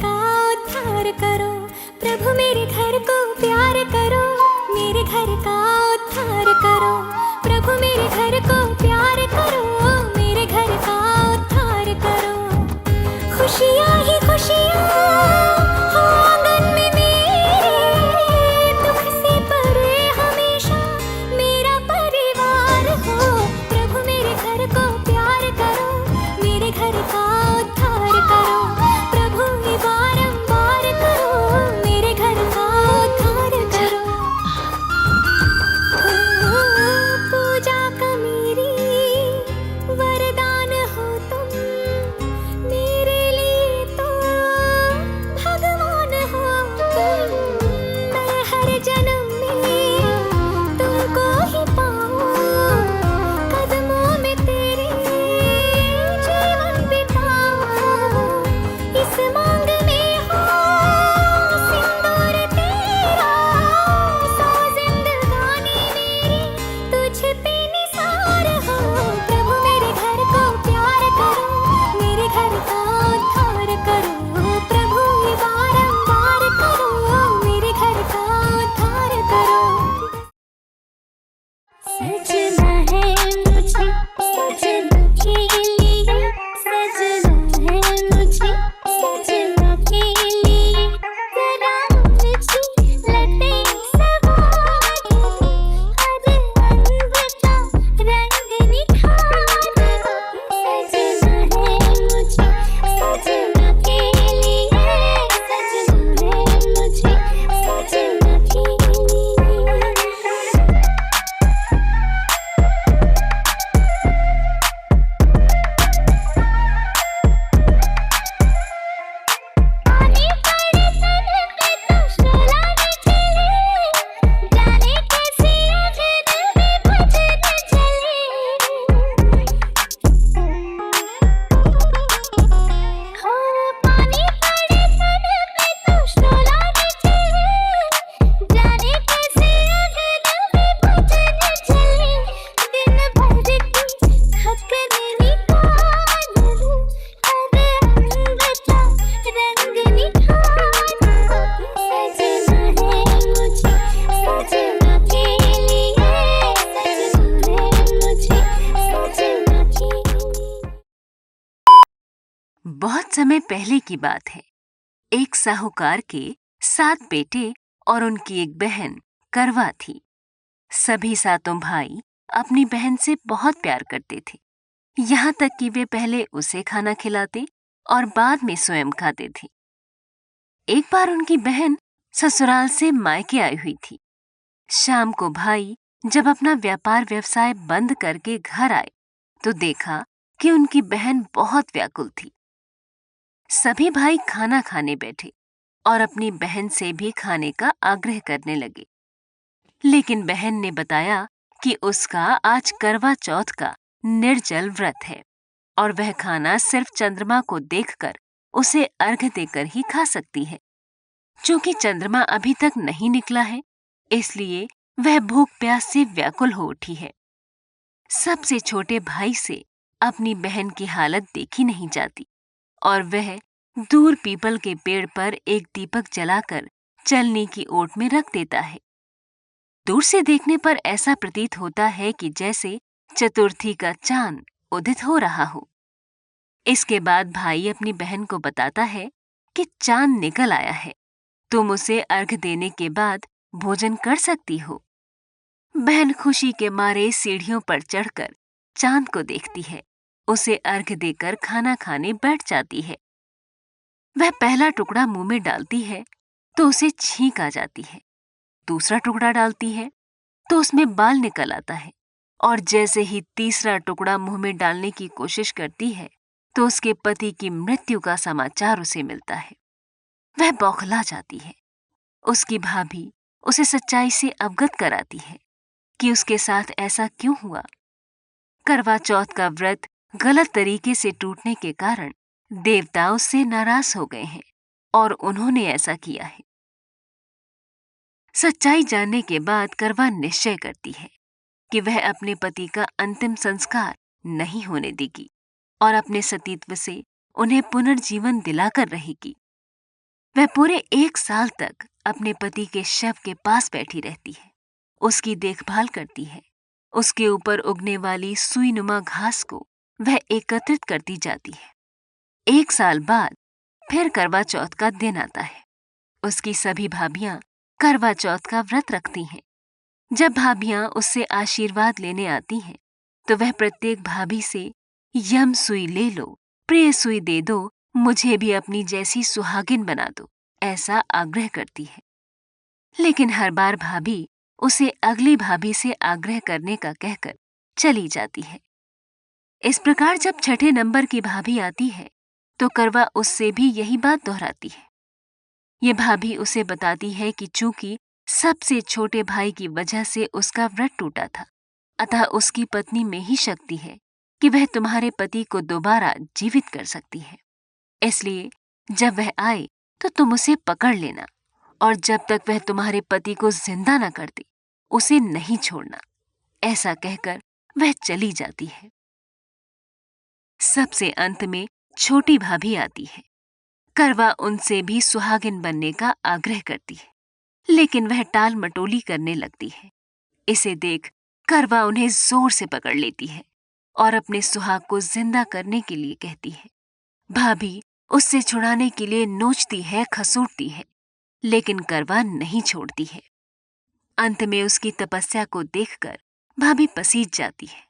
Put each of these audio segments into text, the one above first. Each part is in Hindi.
का उद्धार करो, प्रभु मेरे घर को प्यार करो। मेरे घर का उद्धार करो, प्रभु मेरे घर को प्यार करो। मेरे घर का उद्धार करो। खुशियाँ ही खुशियाँ हो आंगन में मेरे, दुख से परे हमेशा मेरा परिवार हो। प्रभु मेरे घर को प्यार करो, मेरे घर का उद्धार करो। प्रभु ये बारंबार करो, मेरे घर का उद्धार करो। पूजा का मेरी वरदान हो तुम, मेरे लिए तो भगवान हो तुम। मैं हर जन्म में तुमको ही पाऊं, कदमों में तेरे जीवन बिताऊं। इस मांग में हो सिंदूर तेरा, सौ जिंदगानी मेरी तुझ पे निसार हो। प्रभु मेरे घर को प्यार करो, मेरे घर का उद्धार करो। प्रभु ये बारंबार करो, मेरे घर का उद्धार करो। सजना है मुझे सजना के लिए, सजना है मुझे सजना के लिए। जरा ऊंची लटे सवार, हर अनबता रंग निखार। सजना है मुझे सजना के लिए, सजना है मुझे सजना के लिए। पानी पड़े तन पे तो शोला न चले, जाने कैसे अजनबी भजन चले। हो पानी पड़े तन पे तो शोला न चले, जाने कैसे अजनबी भजन चले। दिन भर की थक निकाल लूं, हर अनबता रंग निखार। सजना है मुझे सजना के लिए, सजना है मुझे सजना के लिए। बहुत समय पहले की बात है। एक साहूकार के 7 बेटे और उनकी एक बहन करवा थी। सभी सातों भाई अपनी बहन से बहुत प्यार करते थे, यहाँ तक कि वे पहले उसे खाना खिलाते और बाद में स्वयं खाते थे। एक बार उनकी बहन ससुराल से मायके आई हुई थी। शाम को भाई जब अपना व्यापार व्यवसाय बंद करके घर आए तो देखा कि उनकी बहन बहुत व्याकुल थी। सभी भाई खाना खाने बैठे और अपनी बहन से भी खाने का आग्रह करने लगे, लेकिन बहन ने बताया कि उसका आज करवा चौथ का निर्जल व्रत है और वह खाना सिर्फ चंद्रमा को देखकर उसे अर्घ्य देकर ही खा सकती है। चूंकि चंद्रमा अभी तक नहीं निकला है, इसलिए वह भूख प्यास से व्याकुल हो उठी है। सबसे छोटे भाई से अपनी बहन की हालत देखी नहीं जाती और वह दूर पीपल के पेड़ पर एक दीपक जलाकर चलनी की ओट में रख देता है। दूर से देखने पर ऐसा प्रतीत होता है कि जैसे चतुर्थी का चांद उदित हो रहा हो। इसके बाद भाई अपनी बहन को बताता है कि चांद निकल आया है, तुम उसे अर्घ देने के बाद भोजन कर सकती हो। बहन खुशी के मारे सीढ़ियों पर चढ़कर चांद को देखती है, उसे अर्घ देकर खाना खाने बैठ जाती है। वह पहला टुकड़ा मुंह में डालती है तो उसे छींक आ जाती है, दूसरा टुकड़ा डालती है तो उसमें बाल निकल आता है और जैसे ही तीसरा टुकड़ा मुंह में डालने की कोशिश करती है तो उसके पति की मृत्यु का समाचार उसे मिलता है। वह बौखला जाती है। उसकी भाभी उसे सच्चाई से अवगत कराती है कि उसके साथ ऐसा क्यों हुआ। करवा चौथ का व्रत गलत तरीके से टूटने के कारण देवता उससे नाराज हो गए हैं और उन्होंने ऐसा किया है। सच्चाई जानने के बाद करवा निश्चय करती है कि वह अपने पति का अंतिम संस्कार नहीं होने देगी और अपने सतीत्व से उन्हें पुनर्जीवन दिलाकर रहेगी। वह पूरे 1 साल तक अपने पति के शव के पास बैठी रहती है, उसकी देखभाल करती है। उसके ऊपर उगने वाली सुईनुमा घास को वह एकत्रित करती जाती है। 1 साल बाद फिर करवा चौथ का दिन आता है। उसकी सभी भाभियां करवा चौथ का व्रत रखती हैं। जब भाभियां उससे आशीर्वाद लेने आती हैं, तो वह प्रत्येक भाभी से यम सुई ले लो, प्रिय सुई दे दो, मुझे भी अपनी जैसी सुहागिन बना दो, ऐसा आग्रह करती है। लेकिन हर बार भाभी उसे अगली भाभी से आग्रह करने का कहकर चली जाती है। इस प्रकार जब 6ठे नंबर की भाभी आती है, तो करवा उससे भी यही बात दोहराती है। ये भाभी उसे बताती है कि चूंकि सबसे छोटे भाई की वजह से उसका व्रत टूटा था, अतः उसकी पत्नी में ही शक्ति है कि वह तुम्हारे पति को दोबारा जीवित कर सकती है। इसलिए जब वह आए तो तुम उसे पकड़ लेना, और जब तक वह तुम्हारे पति को जिंदा न कर दे, उसे नहीं छोड़ना। ऐसा कहकर वह चली जाती है। सबसे अंत में छोटी भाभी आती है। करवा उनसे भी सुहागिन बनने का आग्रह करती है, लेकिन वह टाल मटोली करने लगती है। इसे देख करवा उन्हें जोर से पकड़ लेती है और अपने सुहाग को जिंदा करने के लिए कहती है। भाभी उससे छुड़ाने के लिए नोचती है, खसूटती है, लेकिन करवा नहीं छोड़ती है। अंत में उसकी तपस्या को देखकर भाभी पसीज जाती है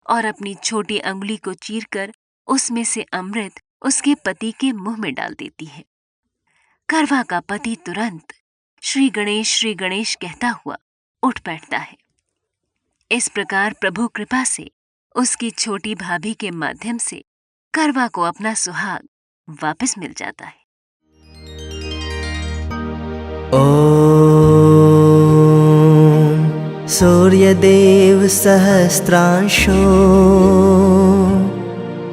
और अपनी छोटी अंगुली को चीरकर उसमें से अमृत उसके पति के मुंह में डाल देती है। करवा का पति तुरंत श्री गणेश कहता हुआ उठ बैठता है। इस प्रकार प्रभु कृपा से उसकी छोटी भाभी के माध्यम से करवा को अपना सुहाग वापस मिल जाता है। ओम सूर्यदेव सहस्रांशो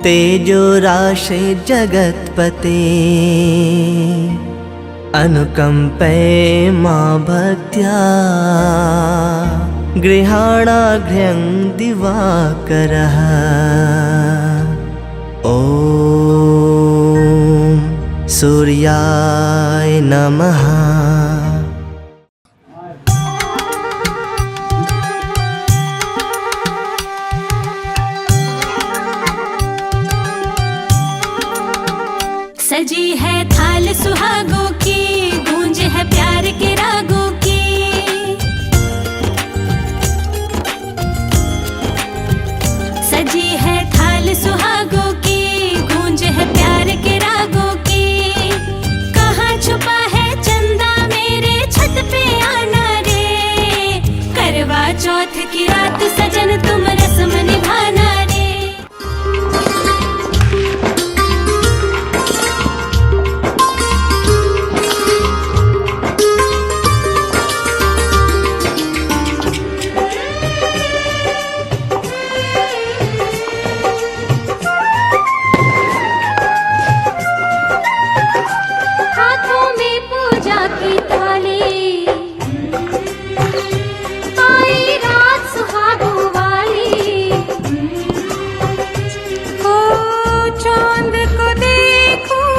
तेजो राशि जगत्पते अनुकंपे मां भक्त्या गृहाणाघ्र्यं दिवाकरः। ओम सूर्याय नमः। सजी है थाल सुहागों की, गूंज है प्यार के रागों की। सजी है थाल सुहागों की, गूंज है प्यार के रागों की। कहाँ छुपा है चंदा मेरे, छत पे आना रे। करवा चौथ की रात सजन तुम रस्म निभाना रे। हाथों में पूजा की थाली, आई रात सुहागों वाली। हो चांद को देखूं,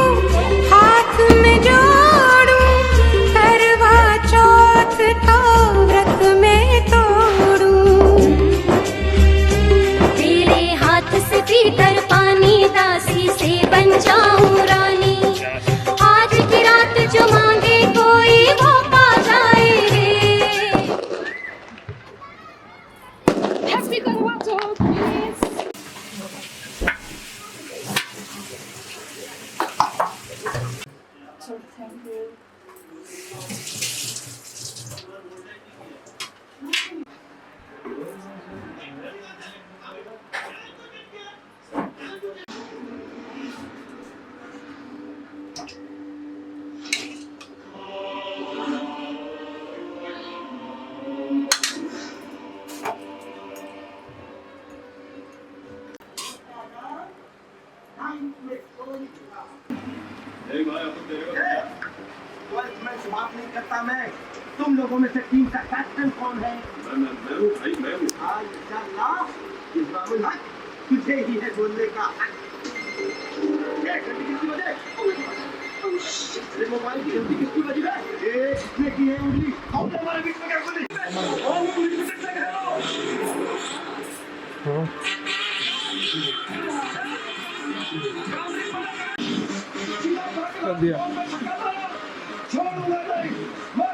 हाथ में जोड़ूं, करवा चौथ का व्रत में तोड़ूं। तेरे हाथ से पीकर पानी, दासी से बन जाऊं रानी। आज की रात जो मांगे कोई वो पा जाए रे। मैं बात नहीं करता। मैं तुम लोगों में से टीम का कैप्टन कौन है? मैं हूँ भाई, मैं हूँ। इस बाबुल हक तुझे ही है बोलने का हक। ये गंदगी की वजह अरे मोबाइल की घंटी किसकी बजी है? ये किसने की है उंगली? कौन है हमारे बीच में क्या गोली? कौन पुलिस से कह रहा हो? कर दिया। छोड़ूंगा नहीं, मैं